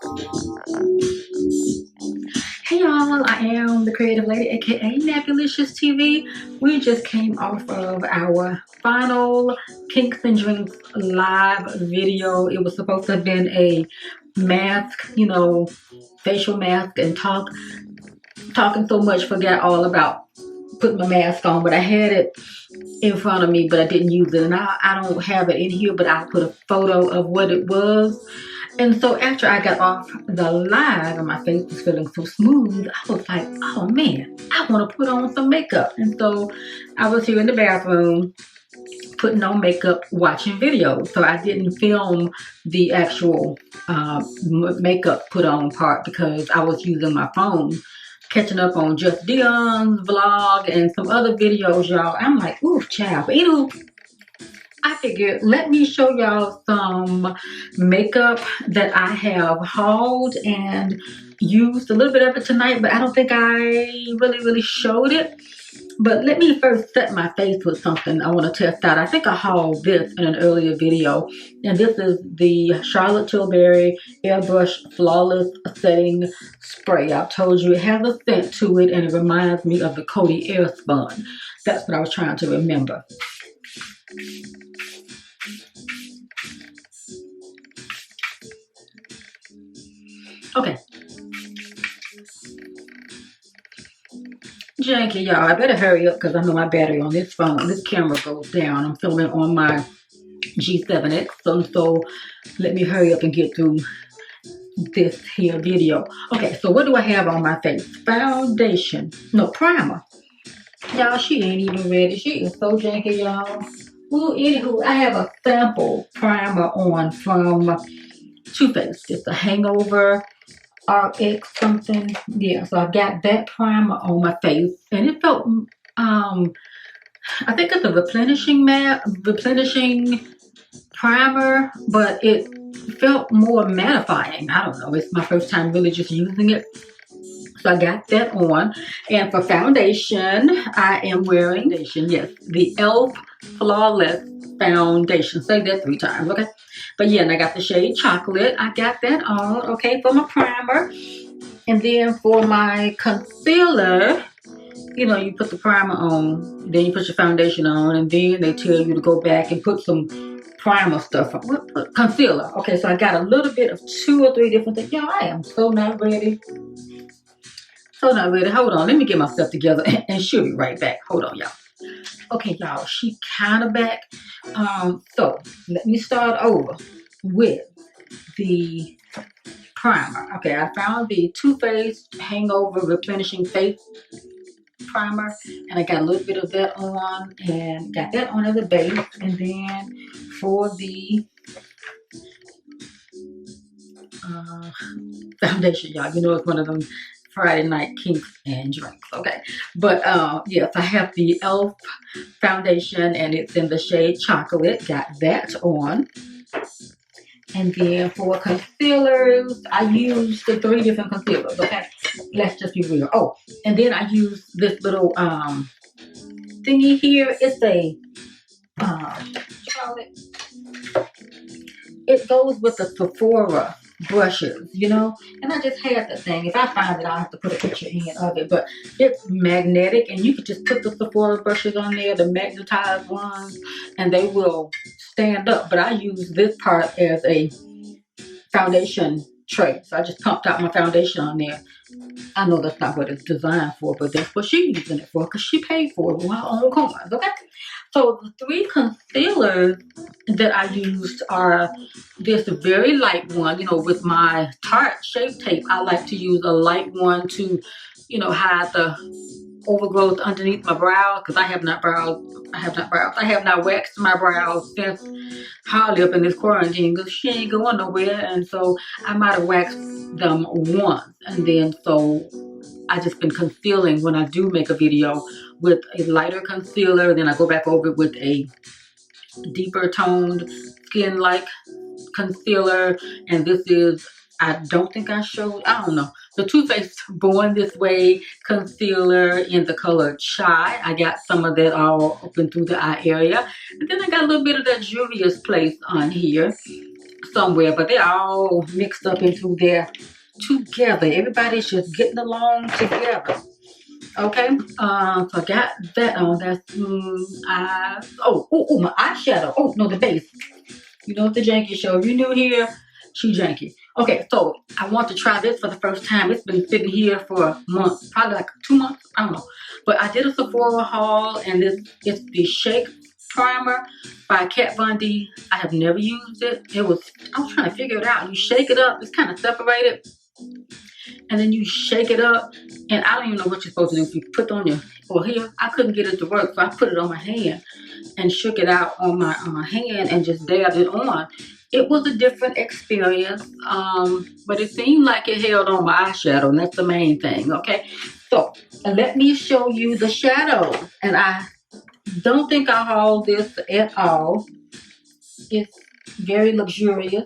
Hey y'all, I am the creative lady, aka NAPPYLICIOUSTV. We just came off of our final Kinks and Drinks live video. It was supposed to have been a mask, you know, facial mask, and talking so much, forgot all about putting my mask on, but I had it in front of me, but I didn't use it, and I don't have it in here, but I'll put a photo of what it was. And so after I got off the live and my face was feeling so smooth, I was like, oh man, I want to put on some makeup. And so I was here in the bathroom putting on makeup, watching videos. So I didn't film the actual makeup put on part because I was using my phone, catching up on Just Dion's vlog and some other videos, y'all. I'm like, ooh, child. But anywho, I figured, let me show y'all some makeup that I have hauled and used a little bit of it tonight, but I don't think I really showed it. But let me first set my face with something I want to test out. I think I hauled this in an earlier video, and this is the Charlotte Tilbury Airbrush Flawless Setting Spray. I've told you it has a scent to it, and it reminds me of the Coty Airspun. That's what I was trying to remember. Okay. Janky, y'all. I better hurry up because I know my battery on this phone, this camera goes down. I'm filming on my G7X. So let me hurry up and get through this here video. Okay, so what do I have on my face? Foundation. No, primer. Y'all, she ain't even ready. She is so janky, y'all. Well, anywho, I have a sample primer on from Too Faced. It's a Hangover RX something. Yeah, so I got that primer on my face, and it felt I think it's a replenishing primer, but it felt more mattifying. I don't know, it's my first time really just using it, so I got that on. And for foundation, I am wearing yes, the ELF Flawless Foundation. Say that 3 times, okay? But yeah, and I got the shade Chocolate. I got that on, okay, for my primer. And then for my concealer, you know, you put the primer on, then you put your foundation on, and then they tell you to go back and put some primer stuff on. Concealer. Okay, so I got a little bit of 2 or 3 different things. Y'all, I am so not ready. So not ready. Hold on, let me get myself together and she'll be right back. Hold on, y'all. Okay, y'all, she kind of back. So let me start over with the primer. Okay, I found the Too Faced Hangover Replenishing Face Primer, and I got a little bit of that on, and got that on as a base. And then for the foundation, y'all, you know, it's one of them Friday night Kinks and Drinks, okay? But yes, I have the ELF foundation, and it's in the shade Chocolate. Got that on. And then for concealers, I used the 3 different concealers, okay? Let's just be real. Oh, and then I used this little thingy here. It's a it goes with the Sephora brushes, you know, and I just had the thing. If I find it, I'll have to put a picture in of it, but it's magnetic, and you could just put the Sephora brushes on there, the magnetized ones, and they will stand up. But I use this part as a foundation tray, so I just pumped out my foundation on there. I know that's not what it's designed for, but that's what she's using it for, because she paid for it with her own coins, okay? So the 3 concealers that I used are this very light one. You know, with my Tarte Shape Tape, I like to use a light one to, you know, hide the overgrowth underneath my brows, because I have not waxed my brows since Holly up in this quarantine, because she ain't going nowhere, and so I might have waxed them once, and then so I just been concealing when I do make a video with a lighter concealer, then I go back over it with a deeper toned skin-like concealer. And this is, I don't think I showed, I don't know, the Too Faced Born This Way concealer in the color Chai. I got some of that all up and through the eye area. And then I got a little bit of that Juvia's Place on here. somewhere, but they're all mixed up into there together. Everybody's just getting along together. Okay, so I got that on. That's my eyeshadow. Oh no, the base. You know, it's the Janky show. If you're new here, she Janky. Okay, so I want to try this for the first time. It's been sitting here for months, probably like 2 months. I don't know. But I did a Sephora haul, and it's the Shake Primer by Kat Von D. I have never used it. I was trying to figure it out. You shake it up. It's kind of separated. And then you shake it up, and I don't even know what you're supposed to do. If you put it on your, or here, I couldn't get it to work, so I put it on my hand and shook it out on my hand and just dabbed it on. It was a different experience, but it seemed like it held on my eyeshadow, and that's the main thing, okay? So, let me show you the shadows, and I don't think I haul this at all. It's very luxurious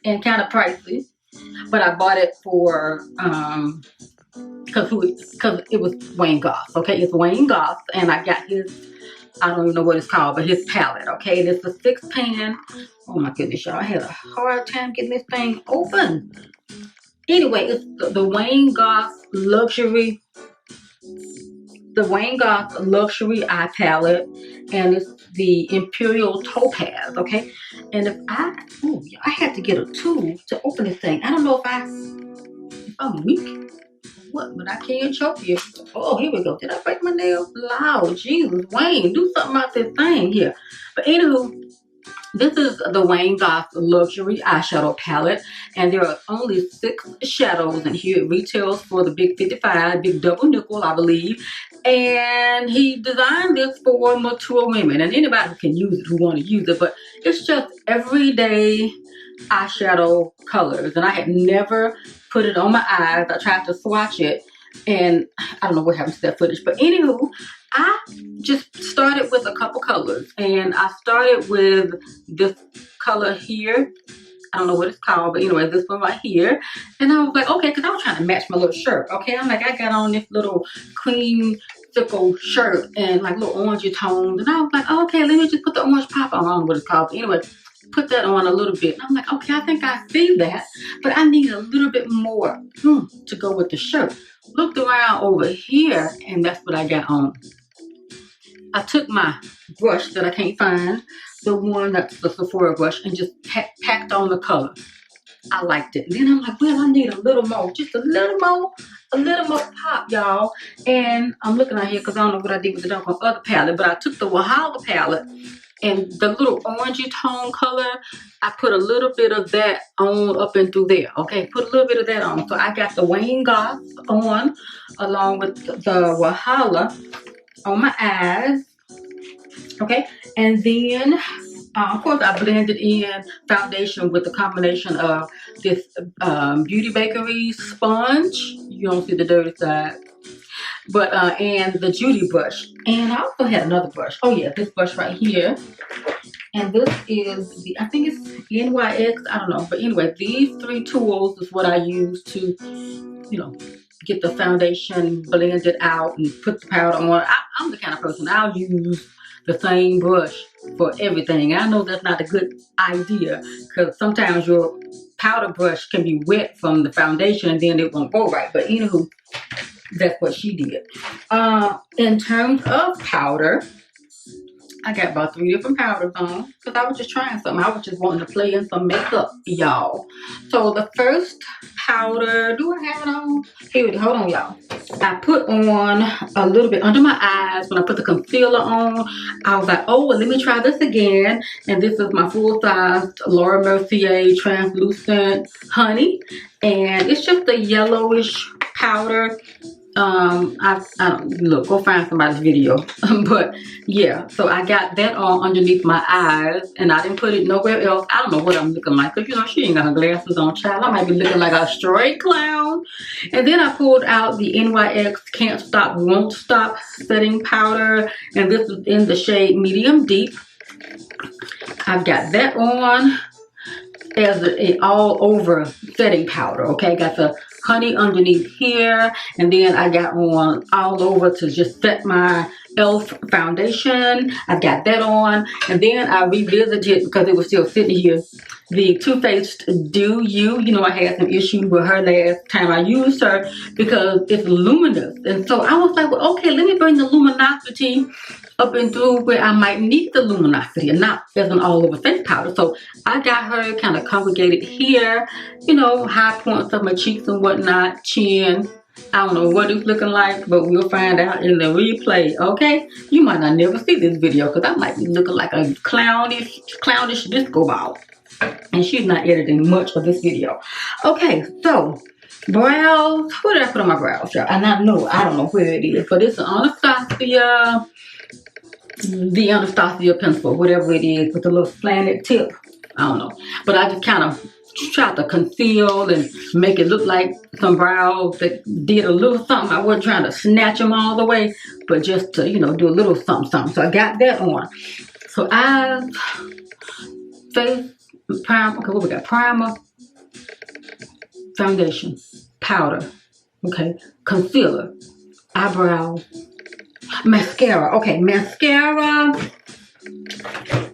and kind of pricey. But I bought it for, because it was Wayne Goss, okay? It's Wayne Goss, and I got his, I don't even know what it's called, but his palette, okay? And it's a 6-pan. Oh my goodness, y'all. I had a hard time getting this thing open. Anyway, it's the Wayne Goss Luxury, Eye Palette, and it's the Imperial Topaz, okay? And if I had to get a tool to open this thing. I don't know if I'm weak, what, but I can't choke you. Oh, here we go. Did I break my nail? Loud, Jesus, Wayne, do something about this thing here. But anywho, this is the Wayne Goss Luxury Eyeshadow Palette, and there are only 6 shadows in here. It retails for the big 55, big double nickel, I believe. And he designed this for mature women, and anybody can use it who want to use it, but it's just everyday eyeshadow colors. And I had never put it on my eyes. I tried to swatch it, and I don't know what happened to that footage, but anywho, I just started with a couple colors, and I started with this color here. I don't know what it's called, but anyway, this one right here. And I was like, okay, because I was trying to match my little shirt, okay? I'm like, I got on this little cream sickle shirt and like little orangey tones, and I was like, oh, okay, let me just put the orange pop on. I don't know what it's called, but anyway, put that on a little bit. And I'm like, okay, I think I see that, but I need a little bit more to go with the shirt. Looked around over here, and that's what I got on. I took my brush that I can't find, the one that's the Sephora brush, and just packed on the color. I liked it. And then I'm like, well, I need a little more, just a little more pop, y'all. And I'm looking out here because I don't know what I did with the dark on other palette, but I took the Wahala palette, and the little orangey tone color, I put a little bit of that on up and through there, okay? Put a little bit of that on. So I got the Wayne Goss on, along with the Wahala on my eyes, okay? And then, of course, I blended in foundation with the combination of this Beauty Bakerie sponge. You don't see the dirty side. But, and the Judy brush. And I also had another brush. Oh yeah, this brush right here. And this is the, I think it's NYX, I don't know. But anyway, these 3 tools is what I use to, you know, get the foundation blended out and put the powder on. I'm the kind of person, I'll use the same brush for everything. I know that's not a good idea, because sometimes your powder brush can be wet from the foundation and then it won't go right. But anywho, that's what she did. In terms of powder, I got about 3 different powders on, because I was just trying something. I was just wanting to play in some makeup, y'all. So the first powder, do I have it on? Here it is. Hold on, y'all. I put on a little bit under my eyes. When I put the concealer on, I was like, oh, well, let me try this again. And this is my full-sized Laura Mercier Translucent Honey. And it's just a yellowish powder. I don't look, go find somebody's video. But yeah, so I got that on underneath my eyes, and I didn't put it nowhere else. I don't know what I'm looking like, because you know she ain't got her glasses on, child. I might be looking like a straight clown. And then I pulled out the NYX Can't Stop Won't Stop setting powder, and this is in the shade Medium Deep. I've got that on as an all over setting powder, okay? Got the honey underneath here, and then I got on all over to just set my FELF foundation. I've got that on. And then I revisited, because it was still sitting here, the Too Faced Do You. You know, I had some issues with her last time I used her because it's luminous. And so I was like, well, okay, let me bring the luminosity up and through where I might need the luminosity and not as an all over face powder. So I got her kind of congregated here, you know, high points of my cheeks and whatnot, chin. I don't know what it's looking like, but we'll find out in the replay, okay? You might not never see this video because I might be looking like a clownish disco ball. And she's not editing much of this video. Okay, so brows. What did I put on my brows, y'all? And I don't know where it is, but it's an Anastasia, the Anastasia pencil, whatever it is, with a little slanted tip. I don't know. But I just kind of tried to conceal and make it look like some brows that did a little something. I wasn't trying to snatch them all the way, but just to, you know, do a little something, something. So I got that on. So eyes, face, primer. Okay, what we got? Primer, foundation, powder, okay, concealer, eyebrow, mascara. Okay, mascara.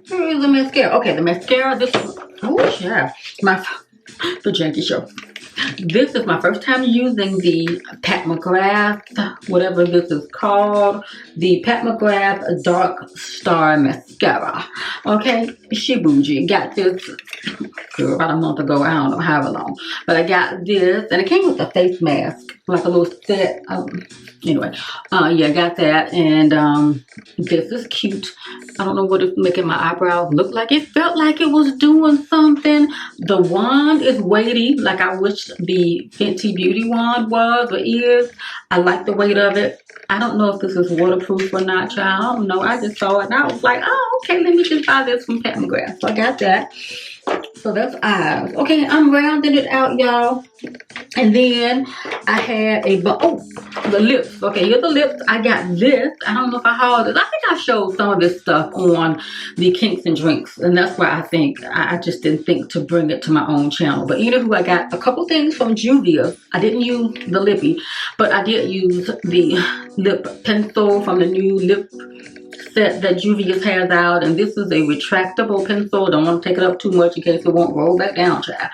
Where is the mascara? Okay, the mascara. This is, oh yeah, the Janky show. This is my first time using the Pat McGrath, whatever this is called, the Pat McGrath Dark Star Mascara. Okay, she bougie. Got this about a month ago. I don't know how long, but I got this, and it came with a face mask, like a little set. Anyway, yeah, I got that, and this is cute. I don't know what it's making my eyebrows look like. It felt like it was doing something. The wand is weighty, like I wish the Fenty Beauty wand was or is. I like the weight of it. I don't know if this is waterproof or not, child. I don't know. I just saw it and I was like, oh, okay, let me just buy this from Pat McGrath. So I got that. So that's eyes. Okay, I'm rounding it out, y'all. And then I had the lips. Okay, here's the lips. I got this. I don't know if I hauled it. I think I showed some of this stuff on the Kinks and Drinks. And that's why I think I just didn't think to bring it to my own channel. But anywho, I got a couple things from JUVIA'S. I didn't use the lippy, but I did use the lip pencil from the new lip set that JUVIA'S has out, and this is a retractable pencil. Don't want to take it up too much in case it won't roll back down, child.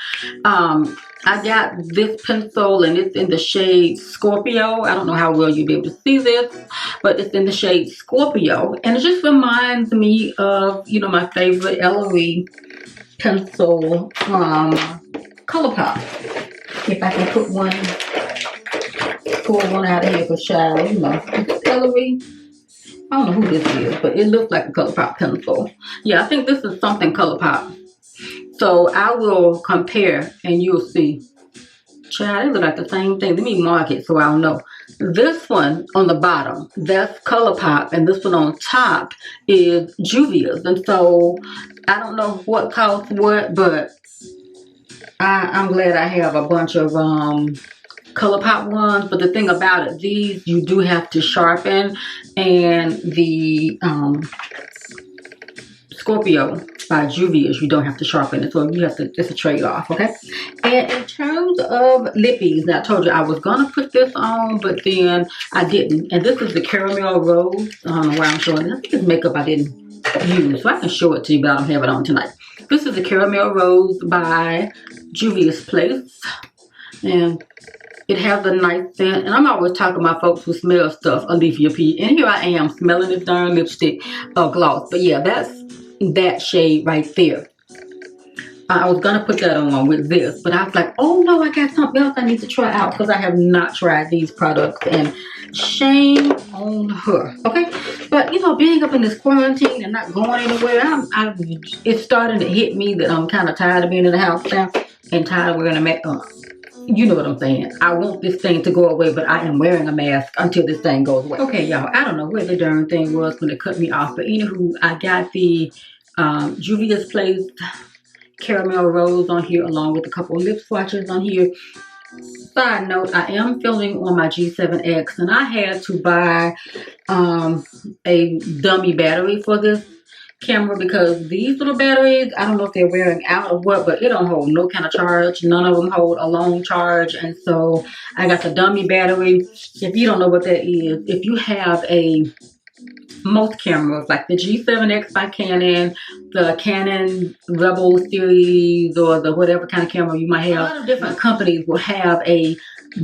I got this pencil, and it's in the shade Scorpio. I don't know how well you'll be able to see this, but it's in the shade Scorpio, and it just reminds me of, you know, my favorite ELLARIE pencil from ColourPop. If I can pull one out of here for child, you know, it's ELLARIE. I don't know who this is, but it looks like a ColourPop pencil. Yeah, I think this is something ColourPop. So I will compare and you'll see. Child, they look like the same thing. Let me mark it so I'll know. This one on the bottom, that's ColourPop, and this one on top is JUVIA'S. And so I don't know what costs what, but I'm glad I have a bunch of ColourPop ones. But the thing about it, these you do have to sharpen, and the Scorpio by JUVIA'S, you don't have to sharpen it, so you have to, it's a trade-off, okay? And in terms of lippies, now I told you I was gonna put this on, but then I didn't. And this is the Caramel Rose. I don't know why I'm showing it. I think it's makeup I didn't use, so I can show it to you, but I don't have it on tonight. This is the Caramel Rose by JUVIA'S Place, and it has a nice scent. And I'm always talking about folks who smell stuff, Olivia P. And here I am smelling this darn lipstick gloss. But yeah, that's that shade right there. I was gonna put that on with this, but I was like, oh no, I got something else I need to try out, because I have not tried these products, and shame on her. Okay, but you know, being up in this quarantine and not going anywhere, it's starting to hit me that I'm kind of tired of being in the house now and tired of wearing a mask. You know what I'm saying. I want this thing to go away, but I am wearing a mask until this thing goes away. Okay, y'all, I don't know where the darn thing was when it cut me off, but anywho, I got the JUVIA'S Place Caramel Rose on here, along with a couple of lip swatches on here. Side note, I am filming on my G7X, and I had to buy a dummy battery for this camera, because these little batteries, I don't know if they're wearing out or what, but it don't hold no kind of charge. None of them hold a long charge, and so I got the dummy battery. If you don't know what that is, if you have a most cameras, like the G7X by Canon, the Canon Rebel series, or the whatever kind of camera you might have. A lot of different companies will have a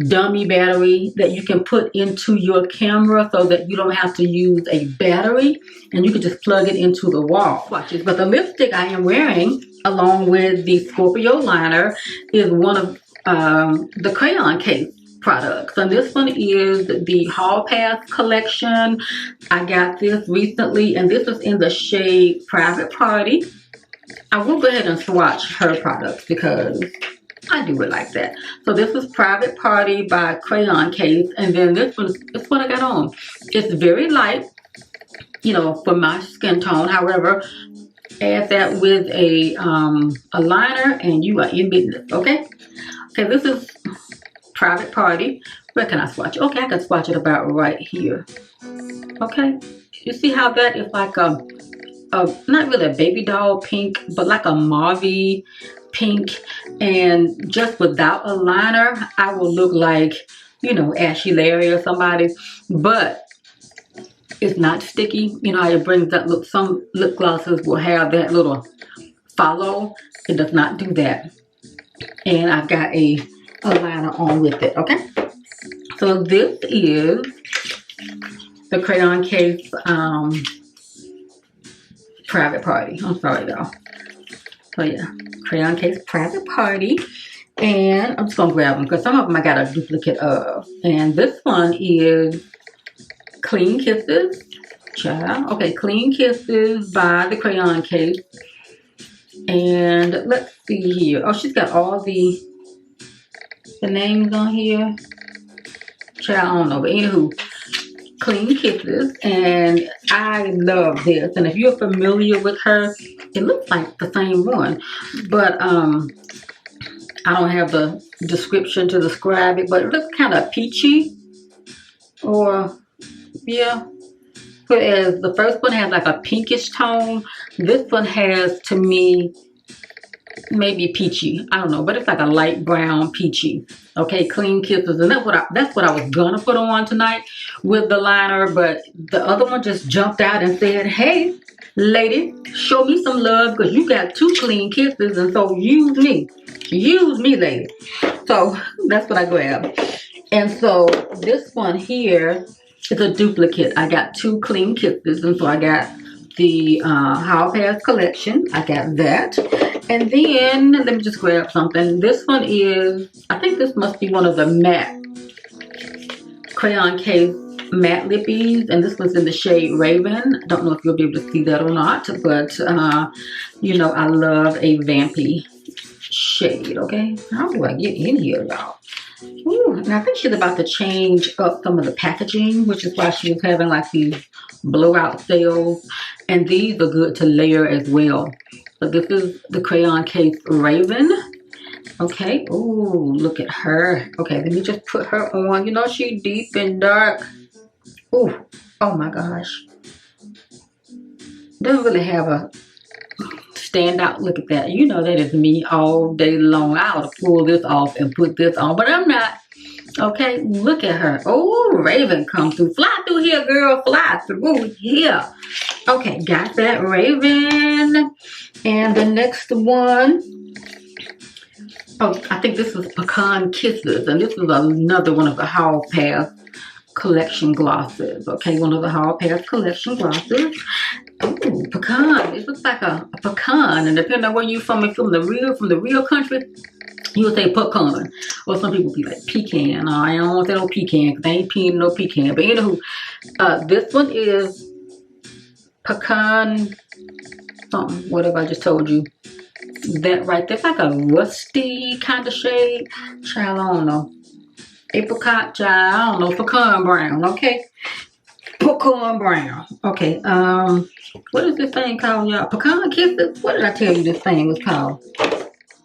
dummy battery that you can put into your camera so that you don't have to use a battery, and you can just plug it into the wall. Swatches. But the lipstick I am wearing, along with the Scorpio liner, is one of the Crayon case products, and this one is the Hall Pass collection. I got this recently, and this is in the shade Private Party. I will go ahead and swatch her products because I do it like that. So this is Private Party by Crayon case, and then this one is what I got on. It's very light, you know, for my skin tone. However, add that with a liner and you are in business. Okay, this is Private Party. Where can I swatch? Okay, I can swatch it about right here. Okay, you see how that is like a not really a baby doll pink, but like a mauve pink, and just without a liner I will look like, you know, Ashley Larry or somebody, but it's not sticky. You know how it brings that look. Some lip glosses will have that little follow. It does not do that, and I've got a liner on with it. Okay, so this is the Crayon case Private Party. I'm sorry though. So yeah, Crayon case Private Party, and I'm just gonna grab them because some of them I got a duplicate of. And this one is Clean Kisses, child. Okay, Clean Kisses by the Crayon case. And let's see here. Oh, she's got all the names on here. Child, I don't know, but anywho, Clean Kisses, and I love this. And if you're familiar with her, it looks like the same one, but I don't have the description to describe it, but it looks kind of peachy, or yeah. Whereas the first one has like a pinkish tone, this one has, to me, maybe peachy. I don't know, but it's like a light brown peachy. Okay, Clean Kisses, and that's what I was gonna put on tonight with the liner, but the other one just jumped out and said, "Hey, lady, show me some love because you got 2 Clean Kisses, and so use me, lady." So that's what I grabbed, and so this one here is a duplicate. I got 2 Clean Kisses, and so I got the Hall Pass collection. I got that. And then, let me just grab something. This one is, I think this must be one of the matte Crayon case matte lippies. And this was in the shade Raven. I don't know if you'll be able to see that or not. But, you know, I love a vampy shade, okay? How do I get in here, y'all? Ooh, and I think she's about to change up some of the packaging, which is why she was having like these blowout sales. And these are good to layer as well. So this is the Crayon case Raven. Okay. Ooh, look at her. Okay, let me just put her on. You know, she's deep and dark. Ooh, oh my gosh. Doesn't really have a standout look at that. You know that is me all day long. I ought to pull this off and put this on, but I'm not. Okay, look at her. Oh, Raven come through. Fly through here, girl. Fly through here. Okay, got that Raven. And the next one, oh, I think this is Pecan Kisses. And this is another one of the Hall Pass collection glosses. Okay, one of the Hall Pass collection glosses. Ooh, pecan. It looks like a pecan. And depending on where you're from, if you're from the real country, you would say pecan. Or some people be like pecan. I don't want to say no pecan because they ain't peeing no pecan. But anywho, this one is pecan something, whatever I just told you. That right there, it's like a rusty kind of shade. Child, I don't know. Apricot, child, I don't know. Pecan brown, okay? Pecan brown. Okay, what is this thing called, y'all? Pecan Kisses? What did I tell you this thing was called?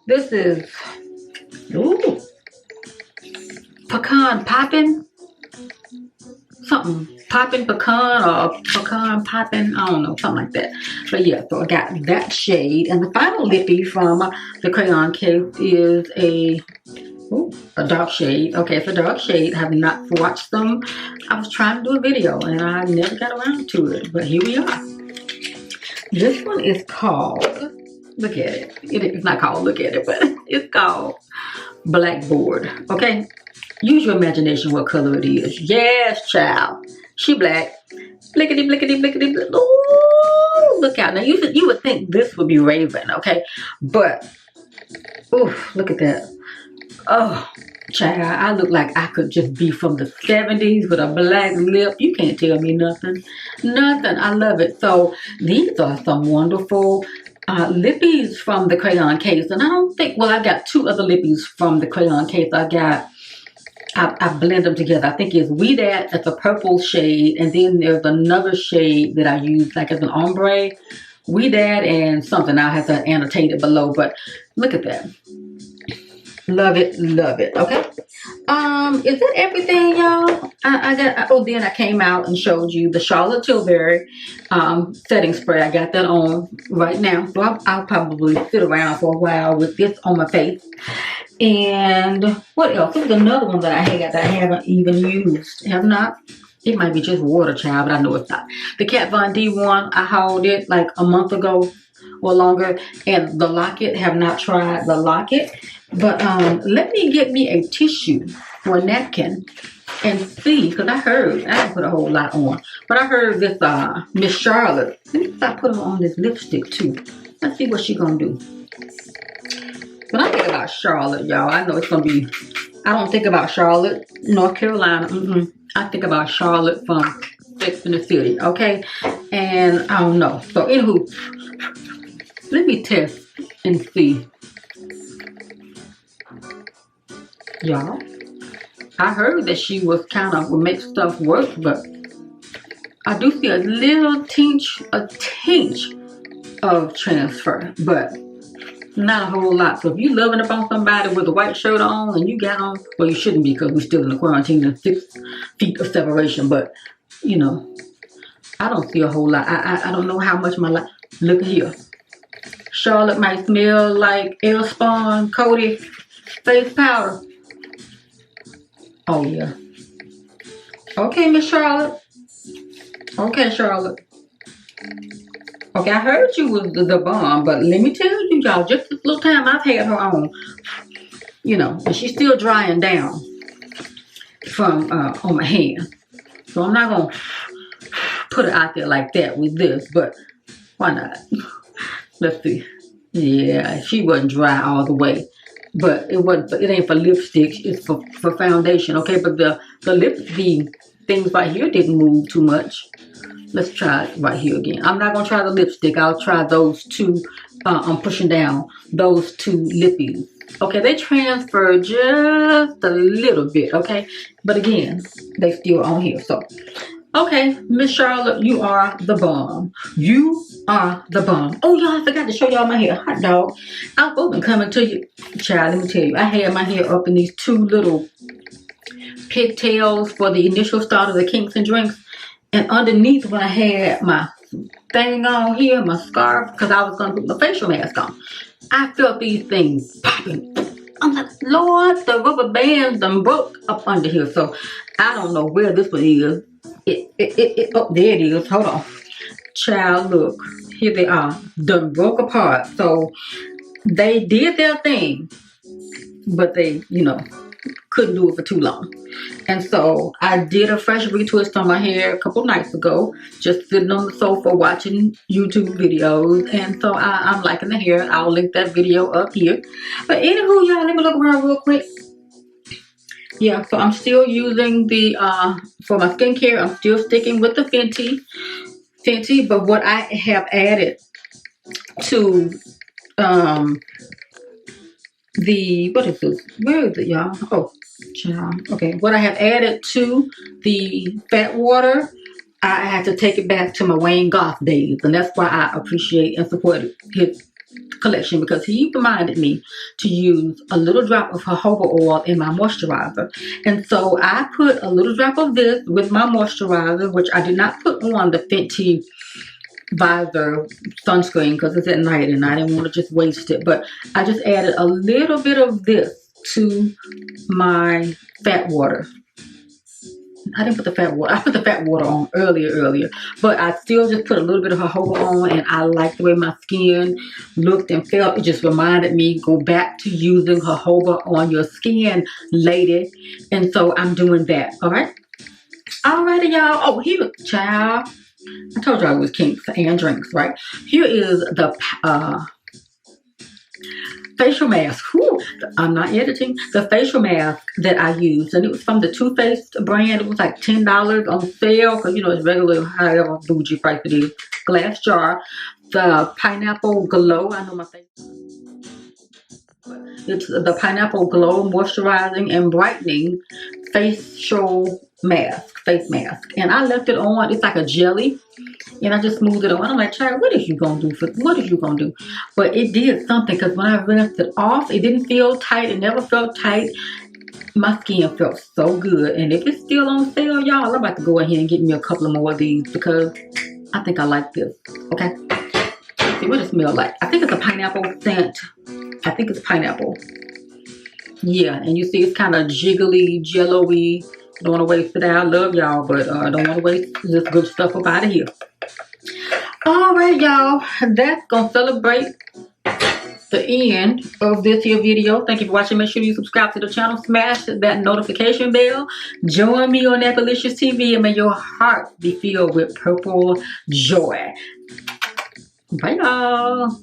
This is, ooh, Pecan Poppin'? Something. Poppin' Pecan or Pecan Poppin', I don't know, something like that. But yeah, so I got that shade. And the final lippy from the Crayon case is a Ooh, a dark shade. Okay, it's a dark shade. I have not swatched them. I was trying to do a video and I never got around to it, but here we are. This one is called, look at it. It's not called look at it, but it's called Blackboard. Okay, use your imagination what color it is. Yes, child. She black. Blickety, blickety, blickety, blick. Ooh, look out. Now, you would think this would be Raven, okay? But, oof, look at that. Oh, child, I look like I could just be from the 70s with a black lip. You can't tell me nothing. Nothing. I love it. So, these are some wonderful lippies from the crayon case. And I don't think, well, I got two other lippies from the crayon case. I blend them together. I think it's We That, that's a purple shade. And then there's another shade that I use like as an ombre. We That and something. I'll have to annotate it below. But look at that. Love it, love it. Okay. Is that everything, y'all? I got, oh, then I came out and showed you the Charlotte Tilbury setting spray. I got that on right now. So I'll probably sit around for a while with this on my face. And what else? There's another one that I had that I haven't even used. Have not. It might be just water, child, but I know it's not. The Kat Von D one, I hauled it like a month ago or longer. And the Locket, have not tried the Locket. But let me get me a tissue or a napkin and see, because I heard, I didn't put a whole lot on, but I heard this Miss Charlotte. Let me start putting on this lipstick too. Let's see what she gonna do. When I think about Charlotte, y'all, I know it's gonna be, I don't think about Charlotte, North Carolina. I think about Charlotte from Sex and the City, okay? And I don't know. So anywho, let me test and see. Y'all, I heard that she was kind of would make stuff work, but I do see a little tinge of transfer, but not a whole lot. So if you loving up on somebody with a white shirt on and you got on, well, you shouldn't be because we're still in the quarantine and 6 feet of separation. But you know, I don't see a whole lot. I don't know how much my life. Look at here. Charlotte might smell like Airspun Coty face powder. Oh, yeah. Okay, Miss Charlotte. Okay, Charlotte. Okay, I heard you was the bomb, but let me tell you, y'all, just this little time I've had her on, you know, and she's still drying down from on my hand. So I'm not going to put it out there like that with this, but why not? Let's see. Yeah, she wasn't dry all the way. But it ain't for lipstick, it's for foundation, okay? But the things right here didn't move too much. Let's try it right here again. I'm not gonna try the lipstick. I'll try those two. I'm pushing down those two lippies. Okay, they transfer just a little bit, okay? But again, they still on here. So, okay, Miss Charlotte, you are the bomb. You are the bomb. Oh, y'all, I forgot to show y'all my hair. Hot dog. I've been coming to you. Child, let me tell you. I had my hair up in these two little pigtails for the initial start of the Kinks and Drinks. And underneath when I had my thing on here, my scarf, because I was going to put my facial mask on, I felt these things popping. I'm like, Lord, the rubber bands done broke up under here. So I don't know where this one is. Oh, there it is. Hold on. Child, look. Here they are. Done broke apart. So they did their thing. But they, you know, couldn't do it for too long. And so I did a fresh retwist on my hair a couple nights ago. Just sitting on the sofa watching YouTube videos. And so I'm liking the hair. I'll link that video up here. But anywho, y'all, let me look around real quick. Yeah, so I'm still using the, for my skincare, I'm still sticking with the Fenty, but what I have added to, what is this? Where is it, y'all? Oh, child. Okay, what I have added to the fat water, I had to take it back to my Wayne Goss days, and that's why I appreciate and support his collection, because he reminded me to use a little drop of jojoba oil in my moisturizer. And so I put a little drop of this with my moisturizer, which I did not put on the Fenty visor sunscreen because it's at night and I didn't want to just waste it. But I just added a little bit of this to my fat water. I didn't put the fat water. I put the fat water on earlier, but I still just put a little bit of jojoba on, and I like the way my skin looked and felt. It just reminded me, go back to using jojoba on your skin, lady. And so I'm doing that. All right. Alrighty, y'all. Oh, here, child. I told y'all it was kinks and drinks, right? Here is the facial mask. Whew, I'm not editing. The facial mask that I used, and it was from the Too Faced brand. It was like $10 on sale because, you know, it's regular, however bougie price it is. Glass jar. The Pineapple Glow. I know my face. It's the Pineapple Glow Moisturizing and Brightening Facial Mask. Face mask. And I left it on. It's like a jelly. And I just smoothed it on. I'm like, child, what is you gonna do for what is you gonna do? But it did something, because when I rinsed it off, it didn't feel tight. It never felt tight. My skin felt so good. And if it's still on sale, y'all, I'm about to go ahead and get me a couple of more of these, because I think I like this. Okay. Let's see what it smells like. I think it's a pineapple scent. I think it's pineapple. Yeah, and you see it's kind of jiggly, jello-y. Don't want to waste it out. Love y'all, but I don't want to waste this good stuff up out of here. Alright, y'all, that's gonna celebrate the end of this here video. Thank you for watching. Make sure you subscribe to the channel, smash that notification bell, join me on NAPPYLICIOUS TV, and may your heart be filled with purple joy. Bye, y'all.